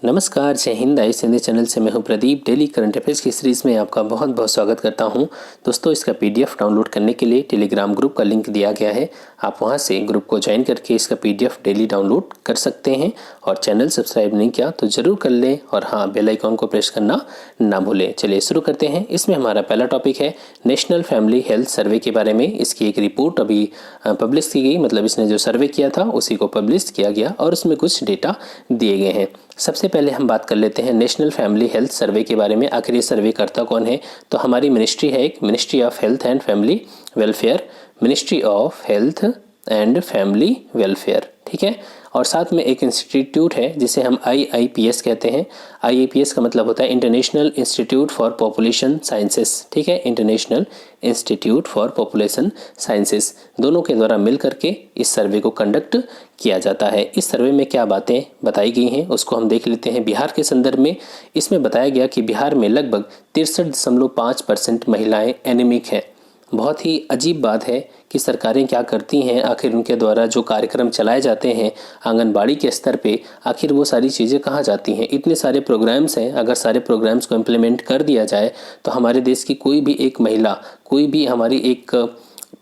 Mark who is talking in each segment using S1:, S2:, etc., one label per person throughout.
S1: नमस्कार, जय हिंद। आई हिंदी चैनल से मैं हूं प्रदीप। डेली करंट अफेयर्स की सीरीज़ में आपका बहुत बहुत स्वागत करता हूं। दोस्तों, इसका पीडीएफ डाउनलोड करने के लिए टेलीग्राम ग्रुप का लिंक दिया गया है। आप वहां से ग्रुप को ज्वाइन करके इसका पीडीएफ डेली डाउनलोड कर सकते हैं। और चैनल सब्सक्राइब नहीं किया तो ज़रूर कर लें, और हाँ, बेल आइकॉन को प्रेस करना ना भूलें। चलिए शुरू करते हैं। इसमें हमारा पहला टॉपिक है नेशनल फैमिली हेल्थ सर्वे के बारे में। इसकी एक रिपोर्ट अभी पब्लिश की गई, मतलब इसने जो सर्वे किया था उसी को पब्लिश किया गया और उसमें कुछ डेटा दिए गए हैं। सबसे पहले हम बात कर लेते हैं नेशनल फैमिली हेल्थ सर्वे के बारे में। आखिर ये सर्वे करता कौन है? तो हमारी मिनिस्ट्री है, एक ministry of health and family welfare, ministry of health and family welfare, ठीक है। और साथ में एक इंस्टीट्यूट है जिसे हम IIPS कहते हैं। IIPS का मतलब होता है international institute for population sciences, ठीक है, international institute for population sciences. दोनों के द्वारा मिल करके इस सर्वे को कंडक्ट किया जाता है। इस सर्वे में क्या बातें बताई गई हैं उसको हम देख लेते हैं। बिहार के संदर्भ में इसमें बताया गया कि बिहार में लगभग 63.5% महिलाएं एनीमिक हैं। बहुत ही अजीब बात है कि सरकारें क्या करती हैं, आखिर उनके द्वारा जो कार्यक्रम चलाए जाते हैं आंगनबाड़ी के स्तर पे, आखिर वो सारी चीज़ें कहाँ जाती हैं। इतने सारे प्रोग्राम्स हैं, अगर सारे प्रोग्राम्स को इम्प्लीमेंट कर दिया जाए तो हमारे देश की कोई भी एक महिला, कोई भी हमारी एक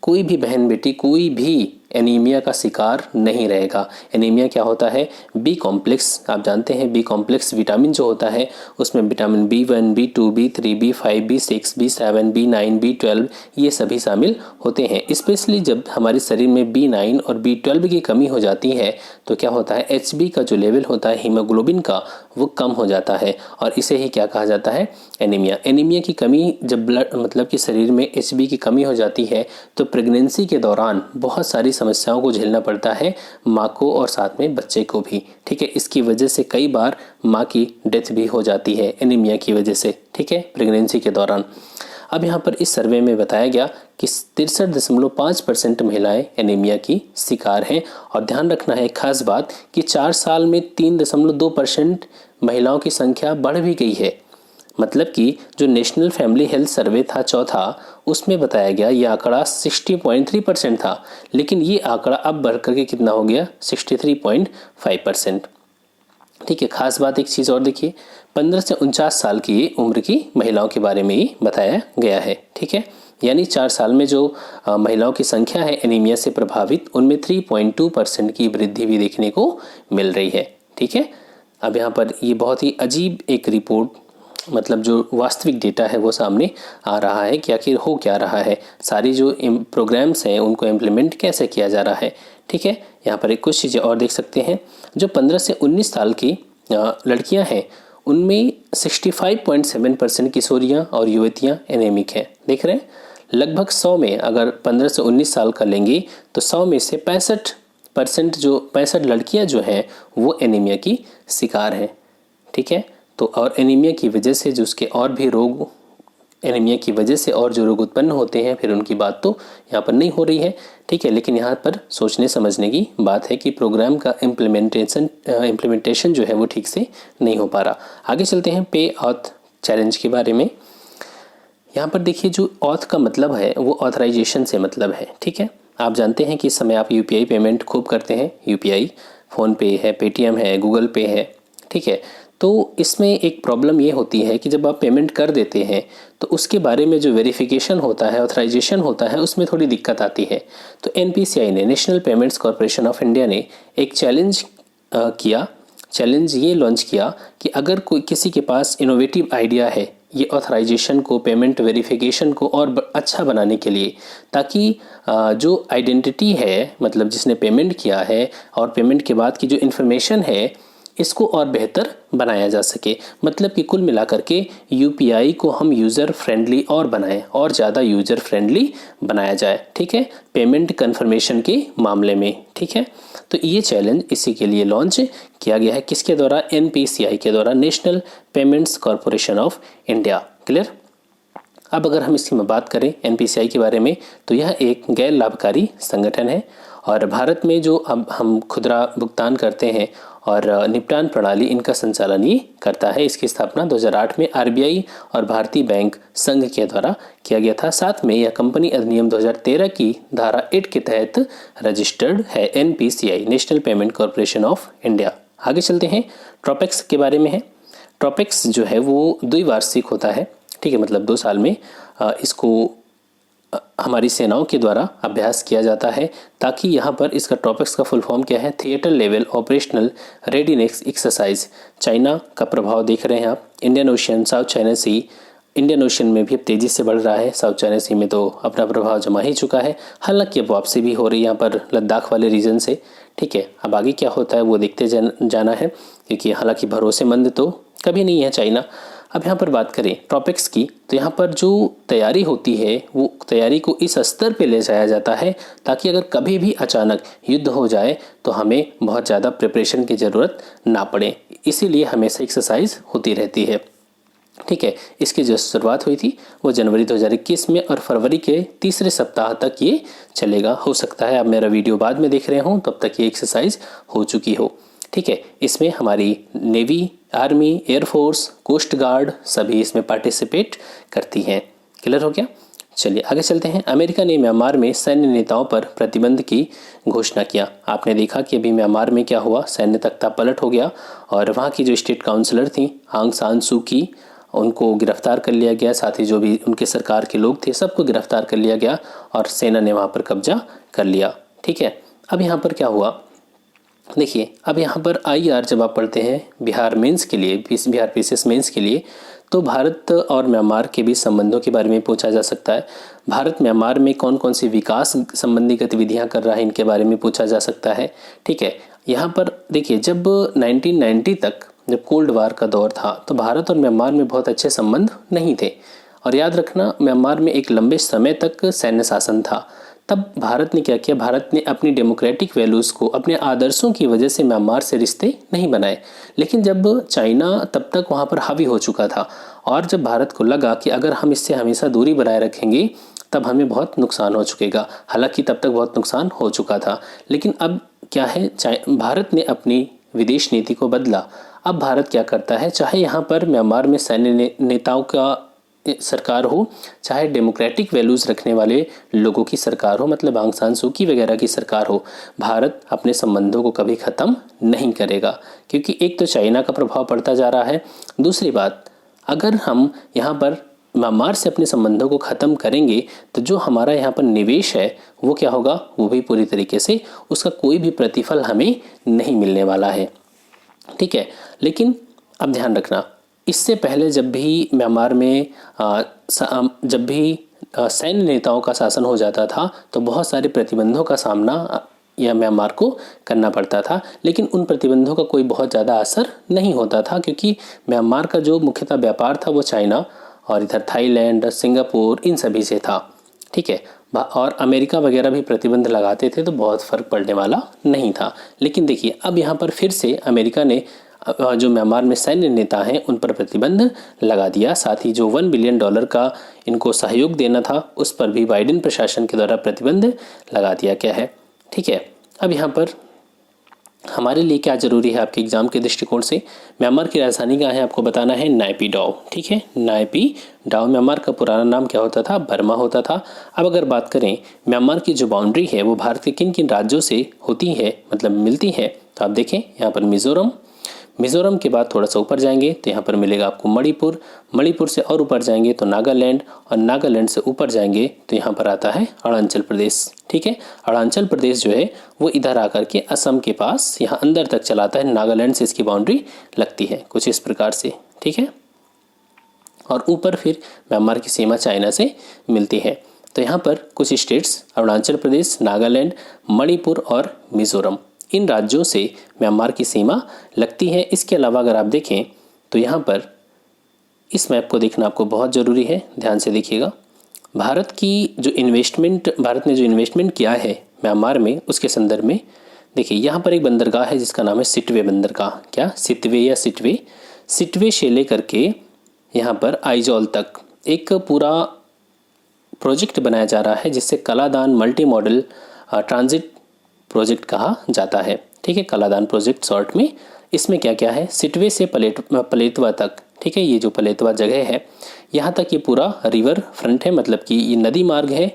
S1: कोई भी बहन बेटी, कोई भी एनीमिया का शिकार नहीं रहेगा। एनीमिया क्या होता है? बी कॉम्प्लेक्स, आप जानते हैं बी कॉम्प्लेक्स विटामिन जो होता है उसमें vitamin B1, B2, B3, B5, B6, B7, B9, B12 ये सभी शामिल होते हैं। स्पेशली जब हमारे शरीर में B9 और B12 की कमी हो जाती है तो क्या होता है, HB का जो लेवल होता है हीमोग्लोबिन का वो कम हो जाता है और इसे ही क्या कहा जाता है? एनीमिया। एनीमिया की कमी जब ब्लड मतलब कि शरीर में HB की कमी हो जाती है तो प्रेगनेंसी के दौरान बहुत सारी समस्याओं को झेलना पड़ता है माँ को और साथ में बच्चे को भी, ठीक है। इसकी वजह से कई बार माँ की डेथ भी हो जाती है एनीमिया की वजह से, ठीक है, प्रेगनेंसी के दौरान। अब यहाँ पर इस सर्वे में बताया गया कि 63.5% महिलाएं एनीमिया की शिकार हैं। और ध्यान रखना है खास बात कि 4 साल में 3.2% महिलाओं की संख्या बढ़ भी गई है। मतलब कि जो नेशनल फैमिली हेल्थ सर्वे था चौथा, उसमें बताया गया ये आंकड़ा 60.3% था, लेकिन ये आंकड़ा अब बढ़कर के कितना हो गया? 63.5%, ठीक है। खास बात एक चीज़ और देखिए, 15 से 49 साल की उम्र की महिलाओं के बारे में ही बताया गया है, ठीक है। यानी 4 साल में जो महिलाओं की संख्या है एनीमिया से प्रभावित, उनमें 3.2% की वृद्धि भी देखने को मिल रही है, ठीक है। अब यहाँ पर ये बहुत ही अजीब एक रिपोर्ट, मतलब जो वास्तविक डेटा है वो सामने आ रहा है कि आखिर हो क्या रहा है, सारी जो प्रोग्राम्स हैं उनको इम्प्लीमेंट कैसे किया जा रहा है, ठीक है। यहाँ पर एक कुछ चीज़ें और देख सकते हैं। जो 15 से 19 साल की लड़कियां हैं उनमें 65.7% किशोरियां और युवतियां एनीमिक हैं। देख रहे हैं, लगभग 100 में अगर 15 से 19 साल का लेंगे तो 100 में से 65 लड़कियां जो हैं वो एनीमिया की शिकार हैं, ठीक है। तो और एनीमिया की वजह से जो उसके और भी रोग, एनीमिया की वजह से और जो रोग उत्पन्न होते हैं फिर उनकी बात तो यहाँ पर नहीं हो रही है, ठीक है। लेकिन यहाँ पर सोचने समझने की बात है कि प्रोग्राम का इम्प्लीमेंटेशन जो है वो ठीक से नहीं हो पा रहा। आगे चलते हैं पे ऑथ चैलेंज के बारे में। यहाँ पर देखिए, जो ऑथ का मतलब है वो ऑथराइजेशन से मतलब है, ठीक है। आप जानते हैं कि इस समय आप UPI पेमेंट खूब करते हैं। UPI फ़ोनपे है, पेटीएम है, गूगल पे है, ठीक है। तो इसमें एक प्रॉब्लम ये होती है कि जब आप पेमेंट कर देते हैं तो उसके बारे में जो वेरिफिकेशन होता है, ऑथराइजेशन होता है, उसमें थोड़ी दिक्कत आती है। तो NPCI ने, national payments corporation of India ने एक चैलेंज ये लॉन्च किया कि अगर कोई किसी के पास इनोवेटिव आइडिया है ये ऑथराइजेशन को, पेमेंट वेरिफिकेशन को और अच्छा बनाने के लिए, ताकि जो आइडेंटिटी है, मतलब जिसने पेमेंट किया है और पेमेंट के बाद की जो इन्फॉर्मेशन है इसको और बेहतर बनाया जा सके। मतलब कि कुल मिलाकर के UPI को हम यूज़र फ्रेंडली और बनाएं, और ज़्यादा यूज़र फ्रेंडली बनाया जाए, ठीक है, पेमेंट कन्फर्मेशन के मामले में, ठीक है। तो ये चैलेंज इसी के लिए लॉन्च किया गया है। किसके द्वारा? NPCI के द्वारा, national payments corporation of India. Clear? अब अगर हम इसकी बात करें NPCI के बारे में तो यह एक गैर लाभकारी संगठन है और भारत में जो अब हम खुदरा भुगतान करते हैं और निपटान प्रणाली, इनका संचालन ये करता है। इसकी स्थापना 2008 में RBI और भारतीय बैंक संघ के द्वारा किया गया था। साथ में यह कंपनी अधिनियम 2013 की धारा 8 के तहत रजिस्टर्ड है। NPCI, national payment corporation of India. आगे चलते हैं ट्रॉपिक्स के बारे में है। ट्रॉपिक्स जो है वो द्विवार्षिक होता है, ठीक है, मतलब 2 साल में इसको हमारी सेनाओं के द्वारा अभ्यास किया जाता है, ताकि यहाँ पर इसका ट्रॉपिक्स का फुल फॉर्म क्या है, theatre level operational readiness exercise. China का प्रभाव देख रहे हैं आप, इंडियन ओशियन, साउथ चाइना सी, इंडियन ओशियन में भी अब तेज़ी से बढ़ रहा है, साउथ चाइना सी में तो अपना प्रभाव जमा ही चुका है, हालांकि अब वापसी भी हो रही है यहाँ पर लद्दाख वाले रीजन से, ठीक है। अब आगे क्या होता है वो देखते जाना है, क्योंकि हालांकि भरोसेमंद तो कभी नहीं है चाइना। अब यहाँ पर बात करें ट्रॉपिक्स की, तो यहाँ पर जो तैयारी होती है वो तैयारी को इस स्तर पे ले जाया जाता है ताकि अगर कभी भी अचानक युद्ध हो जाए तो हमें बहुत ज़्यादा प्रिपरेशन की ज़रूरत ना पड़े, इसीलिए हमेशा एक्सरसाइज होती रहती है, ठीक है। इसकी जो शुरुआत हुई थी वो जनवरी 2021 में और फरवरी के तीसरे सप्ताह तक ये चलेगा। हो सकता है आप मेरा वीडियो बाद में देख रहे हों तब तक ये एक्सरसाइज हो चुकी हो, ठीक है। इसमें हमारी navy, army, air force, coast guard सभी इसमें पार्टिसिपेट करती हैं। क्लियर हो गया? चलिए आगे चलते हैं। अमेरिका ने म्यांमार में सैन्य नेताओं पर प्रतिबंध की घोषणा किया। आपने देखा कि अभी म्यांमार में क्या हुआ, सैन्य तख्ता पलट हो गया और वहाँ की जो स्टेट काउंसलर थी आंग सान सू की, उनको गिरफ्तार कर लिया गया, साथ ही जो भी उनके सरकार के लोग थे सबको गिरफ्तार कर लिया गया और सेना ने वहाँ पर कब्जा कर लिया, ठीक है। अब यहाँ पर क्या हुआ देखिए, अब यहाँ पर IR जब आप पढ़ते हैं बिहार मेंस के लिए, बिहार PCS मेंस के लिए, तो भारत और म्यांमार के बीच संबंधों के बारे में पूछा जा सकता है। भारत म्यांमार में कौन कौन सी विकास संबंधी गतिविधियाँ कर रहा है इनके बारे में पूछा जा सकता है, ठीक है। यहाँ पर देखिए, जब 1990 तक जब कोल्ड वार का दौर था तो भारत और म्यांमार में बहुत अच्छे संबंध नहीं थे, और याद रखना म्यांमार में एक लंबे समय तक सैन्य शासन था। तब भारत ने क्या किया, भारत ने अपनी डेमोक्रेटिक वैल्यूज़ को, अपने आदर्शों की वजह से म्यांमार से रिश्ते नहीं बनाए, लेकिन जब चाइना तब तक वहाँ पर हावी हो चुका था और जब भारत को लगा कि अगर हम इससे हमेशा दूरी बनाए रखेंगे तब हमें बहुत नुकसान हो चुकेगा, हालांकि तब तक बहुत नुकसान हो चुका था, लेकिन अब क्या है, भारत ने अपनी विदेश नीति को बदला। अब भारत क्या करता है, चाहे यहाँ पर म्यांमार में सैन्य नेताओं का सरकार हो, चाहे डेमोक्रेटिक वैल्यूज़ रखने वाले लोगों की सरकार हो, मतलब आंग सान सू की वगैरह की सरकार हो, भारत अपने संबंधों को कभी ख़त्म नहीं करेगा, क्योंकि एक तो चाइना का प्रभाव पड़ता जा रहा है, दूसरी बात अगर हम यहाँ पर म्यांमार से अपने संबंधों को ख़त्म करेंगे तो जो हमारा यहाँ पर निवेश है वो क्या होगा, वो भी पूरी तरीके से उसका कोई भी प्रतिफल हमें नहीं मिलने वाला है, ठीक है। लेकिन अब ध्यान रखना, इससे पहले जब भी म्यांमार में जब भी सैन्य नेताओं का शासन हो जाता था तो बहुत सारे प्रतिबंधों का सामना या म्यांमार को करना पड़ता था, लेकिन उन प्रतिबंधों का कोई बहुत ज़्यादा असर नहीं होता था, क्योंकि म्यांमार का जो मुख्यतः व्यापार था वो चाइना और इधर थाईलैंड, सिंगापुर, इन सभी से था, ठीक है। और अमेरिका वगैरह भी प्रतिबंध लगाते थे तो बहुत फ़र्क पड़ने वाला नहीं था। लेकिन देखिए, अब यहाँ पर फिर से अमेरिका ने जो म्यांमार में सैन्य नेता हैं उन पर प्रतिबंध लगा दिया, साथ ही जो $1 बिलियन का इनको सहयोग देना था उस पर भी बाइडेन प्रशासन के द्वारा प्रतिबंध लगा दिया गया है, ठीक है। अब यहाँ पर हमारे लिए क्या ज़रूरी है आपके एग्ज़ाम के दृष्टिकोण से, म्यांमार की राजधानी कहाँ है आपको बताना है, नायपीडाओ, ठीक है, नायपीडाओ। म्यांमार का पुराना नाम क्या होता था, बर्मा होता था। अब अगर बात करें म्यांमार की जो बाउंड्री है वो भारत के किन किन राज्यों से होती है, मतलब मिलती है, तो आप देखें यहाँ पर मिज़ोरम के बाद थोड़ा सा ऊपर जाएंगे तो यहाँ पर मिलेगा आपको मणिपुर से और ऊपर जाएंगे तो नागालैंड, और नागालैंड से ऊपर जाएंगे तो यहाँ पर आता है अरुणाचल प्रदेश, ठीक है। अरुणाचल प्रदेश जो है वो इधर आकर के असम के पास यहाँ अंदर तक चलाता है, नागालैंड से इसकी बाउंड्री लगती है कुछ इस प्रकार से, ठीक है। और ऊपर फिर म्यांमार की सीमा चाइना से मिलती है। तो यहाँ पर कुछ स्टेट्स अरुणाचल प्रदेश, नागालैंड, मणिपुर और मिज़ोरम, इन राज्यों से म्यांमार की सीमा लगती है। इसके अलावा अगर आप देखें तो यहाँ पर इस मैप को देखना आपको बहुत ज़रूरी है, ध्यान से देखिएगा। भारत ने जो इन्वेस्टमेंट किया है म्यांमार में उसके संदर्भ में देखिए, यहाँ पर एक बंदरगाह है जिसका नाम है सिटवे बंदरगाह, क्या सिटवे से लेकर के यहाँ पर आइजॉल तक एक पूरा प्रोजेक्ट बनाया जा रहा है जिससे Kaladan multi modal transit project कहा जाता है, ठीक है, कलादान प्रोजेक्ट शॉर्ट में। इसमें क्या क्या है, सिटवे से पलेतवा तक, ठीक है, ये जो पलेतवा जगह है यहाँ तक ये पूरा रिवर फ्रंट है, मतलब कि ये नदी मार्ग है।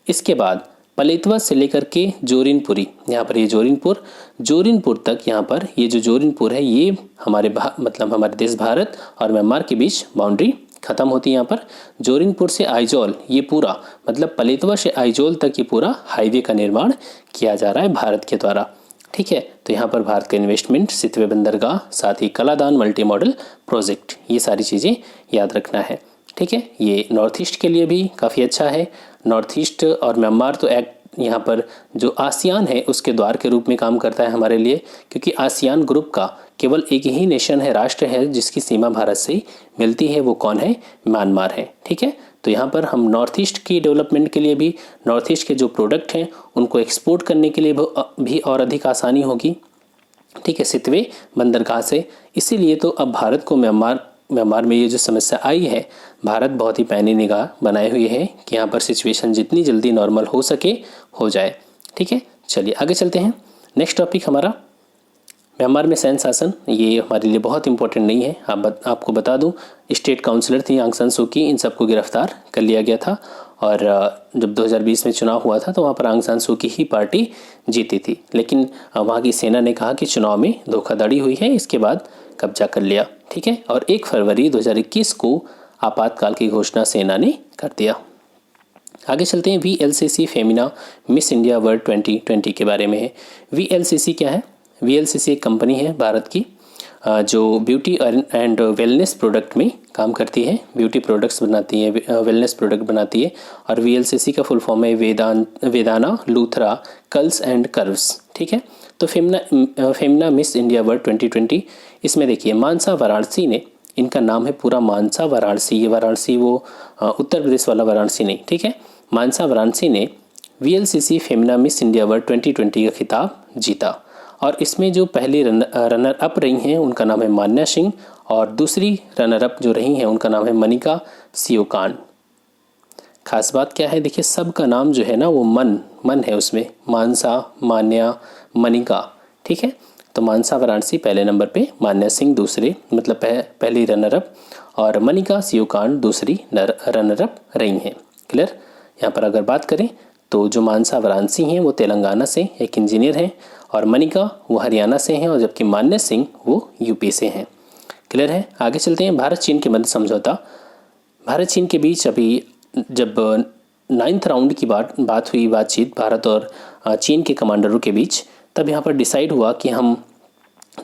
S1: इसके बाद पलेतवा से लेकर के जोरिनपुरी, यहाँ पर ये जोरिनपुर तक, यहाँ पर ये जो जोरिनपुर है ये हमारे मतलब हमारे देश भारत और म्यांमार के बीच बाउंड्री खत्म होती है। यहाँ पर जोरिनपुर से आइजोल, ये पूरा मतलब पलेतवा से आइजोल तक ये पूरा हाईवे का निर्माण किया जा रहा है भारत के द्वारा। ठीक है, तो यहाँ पर भारत का इन्वेस्टमेंट, सितवे बंदरगाह, साथ ही कलादान मल्टी मॉडल प्रोजेक्ट, ये सारी चीज़ें याद रखना है। ठीक है, ये नॉर्थ ईस्ट के लिए भी काफ़ी अच्छा है। नॉर्थ ईस्ट और म्यांमार तो यहाँ पर जो आसियान है उसके द्वार के रूप में काम करता है हमारे लिए, क्योंकि आसियान ग्रुप का केवल एक ही नेशन है, राष्ट्र है जिसकी सीमा भारत से मिलती है, वो कौन है? म्यांमार है। ठीक है, तो यहाँ पर हम नॉर्थ ईस्ट की डेवलपमेंट के लिए भी, नॉर्थ ईस्ट के जो प्रोडक्ट हैं उनको एक्सपोर्ट करने के लिए भी और अधिक आसानी होगी। ठीक है, सितवे बंदरगाह से। इसीलिए तो अब भारत को म्यांमार में ये जो समस्या आई है, भारत बहुत ही पैनी निगाह बनाए हुए है कि यहाँ पर सिचुएशन जितनी जल्दी नॉर्मल हो सके हो जाए। ठीक है, चलिए आगे चलते हैं। नेक्स्ट टॉपिक हमारा म्यांमार में सैन्य शासन। ये हमारे लिए बहुत इंपॉर्टेंट नहीं है। आपको बता दूं, स्टेट काउंसलर थी आंग सान सू की, इन सबको गिरफ्तार कर लिया गया था और जब 2020 में चुनाव हुआ था तो वहाँ पर आंग सान सू की ही पार्टी जीती थी, लेकिन वहाँ की सेना ने कहा कि चुनाव में धोखाधड़ी हुई है, इसके बाद कब्जा कर लिया। ठीक है, और 1 फरवरी 2021 को आपातकाल की घोषणा सेना ने कर दिया। आगे चलते हैं। VLCC Femina miss India world 2020 के बारे में है। VLCC क्या है? VLCC एक कंपनी है भारत की जो ब्यूटी एंड वेलनेस प्रोडक्ट में काम करती है, ब्यूटी प्रोडक्ट्स बनाती है, वेलनेस प्रोडक्ट बनाती है। और VLCC का फुल फॉर्म है वेदाना लूथरा कर्ल्स एंड कर्व्स। ठीक है, तो फेमिना मिस इंडिया वर्ल्ड 2020, इसमें देखिए मानसा वाराणसी ने, इनका नाम है पूरा मानसा वाराणसी, ये वाराणसी वो उत्तर प्रदेश वाला वाराणसी नहीं। ठीक है, मानसा वाराणसी ने VLCC Femina miss India world 2020 का खिताब जीता और इसमें जो पहली रनर अप रही हैं उनका नाम है मान्या सिंह और दूसरी रनर अप जो रही हैं उनका नाम है मनिका सियोकान। खास बात क्या है, देखिए सबका नाम जो है ना वो मन है उसमें, मानसा, मान्या, मनिका। ठीक है, तो मानसा वाराणसी पहले नंबर पे, मान्या सिंह दूसरे मतलब पहली रनर अप और मनिका सियोकान दूसरी रनर अप रही हैं। क्लियर? यहाँ पर अगर बात करें तो जो मानसा वाराणसी हैं वो तेलंगाना से एक इंजीनियर हैं और मनिका वो हरियाणा से हैं और जबकि मान्या सिंह वो यूपी से हैं। क्लियर है? आगे चलते हैं। भारत चीन के मध्य समझौता। भारत चीन के बीच अभी जब 9th राउंड की बात हुई, बातचीत भारत और चीन के कमांडरों के बीच, तब यहाँ पर डिसाइड हुआ कि हम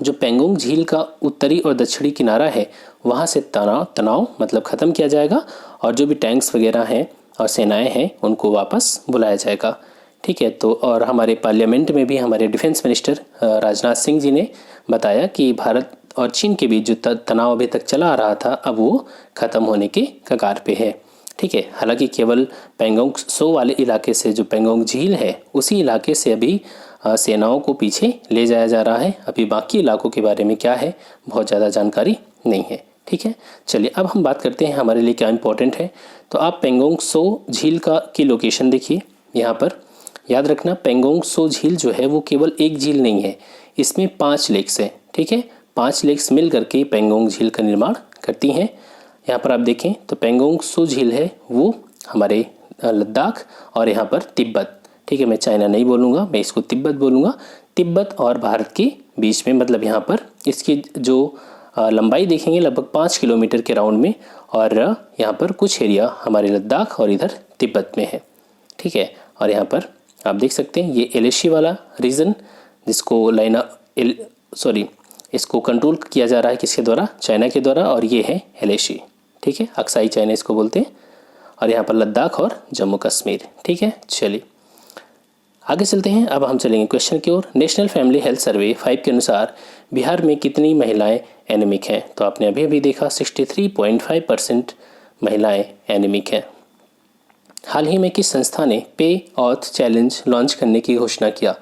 S1: जो पेंगोंग झील का उत्तरी और दक्षिणी किनारा है वहाँ से तनाव मतलब ख़त्म किया जाएगा और जो भी टैंक्स वगैरह हैं और सेनाएं हैं उनको वापस बुलाया जाएगा। ठीक है, तो और हमारे पार्लियामेंट में भी हमारे डिफेंस मिनिस्टर राजनाथ सिंह जी ने बताया कि भारत और चीन के बीच जो तनाव अभी तक चला आ रहा था अब वो ख़त्म होने के कगार पे है। ठीक है, हालांकि केवल पेंगोंग सो वाले इलाके से, जो पेंगोंग झील है उसी इलाके से अभी सेनाओं को पीछे ले जाया जा रहा है। अभी बाकी इलाकों के बारे में क्या है बहुत ज़्यादा जानकारी नहीं है। ठीक है, चलिए अब हम बात करते हैं हमारे लिए क्या इंपॉर्टेंट है। तो आप पेंगोंग सो झील की लोकेशन देखिए, यहाँ पर याद रखना पेंगोंग सो झील जो है वो केवल एक झील नहीं है, इसमें 5 लेक्स हैं। ठीक है, 5 लेक्स मिल करके पेंगोंग झील का निर्माण करती हैं। यहाँ पर आप देखें तो पेंगोंग सो झील है वो हमारे लद्दाख और यहाँ पर तिब्बत, ठीक है, मैं चाइना नहीं बोलूँगा, मैं इसको तिब्बत बोलूँगा, तिब्बत और भारत के बीच में, मतलब यहाँ पर इसकी जो लंबाई देखेंगे लगभग 5 किलोमीटर के राउंड में और यहाँ पर कुछ एरिया हमारे लद्दाख और इधर तिब्बत में है। ठीक है, और यहाँ पर आप देख सकते हैं ये एलेशी वाला रीजन जिसको इसको कंट्रोल किया जा रहा है किसके द्वारा? चाइना के द्वारा, और ये है एलेशी। ठीक है, अक्साई चाइना इसको बोलते हैं, और यहाँ पर लद्दाख और जम्मू कश्मीर। ठीक है, चलिए आगे चलते हैं। अब हम चलेंगे क्वेश्चन की ओर। नेशनल फैमिली हेल्थ सर्वे 5 के अनुसार बिहार में कितनी महिलाएं एनीमिक हैं? तो आपने अभी देखा 63.5% महिलाएं एनीमिक हैं। हाल ही में किस संस्था ने पे ऑथ चैलेंज लॉन्च करने की घोषणा किया?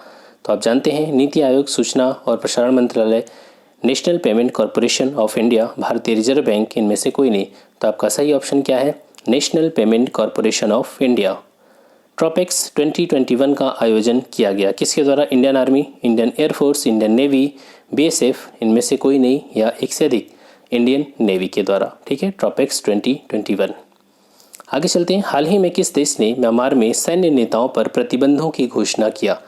S1: तो आप जानते हैं नीति आयोग, सूचना और प्रसारण मंत्रालय, national payment corporation of India, भारतीय रिजर्व बैंक, इनमें से कोई नहीं। तो आपका सही ऑप्शन क्या है? National payment corporation of India. TROPEX 2021 का आयोजन किया गया किसके द्वारा? Indian army, Indian air force, Indian navy, BSF, इनमें से कोई नहीं या एक से अधिक इंडियन नेवी के द्वारा। ठीक है, ट्रॉपेक्स 2021। आगे चलते हैं। हाल ही में किस देश ने म्यांमार में सैन्य नेताओं पर प्रतिबंधों की घोषणा किया?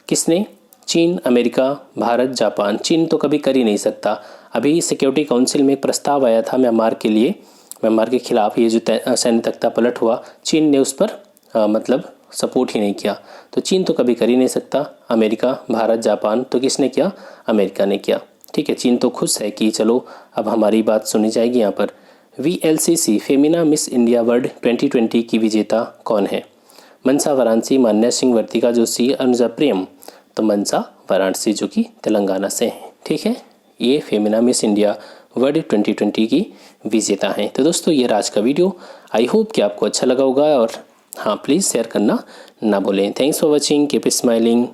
S1: किसने? चीन, अमेरिका, भारत, जापान। चीन तो कभी कर ही नहीं सकता। अभी सिक्योरिटी काउंसिल में एक प्रस्ताव आया था म्यांमार के लिए, म्यांमार के खिलाफ ये जो सैन्य तख्ता पलट हुआ, चीन ने उस पर मतलब सपोर्ट ही नहीं किया। तो चीन तो कभी कर ही नहीं सकता। अमेरिका, भारत, जापान, तो किसने किया? अमेरिका ने किया। ठीक है, चीन तो खुश है कि चलो अब हमारी बात सुनी जाएगी यहाँ पर। VLCC Femina miss India world 2020 की विजेता कौन है? मनसा वाराणसी, मान्या सिंह, वर्तिका जोशी, अनुजा प्रेम। तो मनसा वाराणसी जो कि तेलंगाना से हैं। ठीक है, ये फेमिना मिस इंडिया वर्ल्ड 2020 की विजेता हैं। तो दोस्तों ये आज का वीडियो, आई होप कि आपको अच्छा लगा होगा, और हाँ प्लीज़ शेयर करना ना भूलें। Thanks for watching, keep smiling.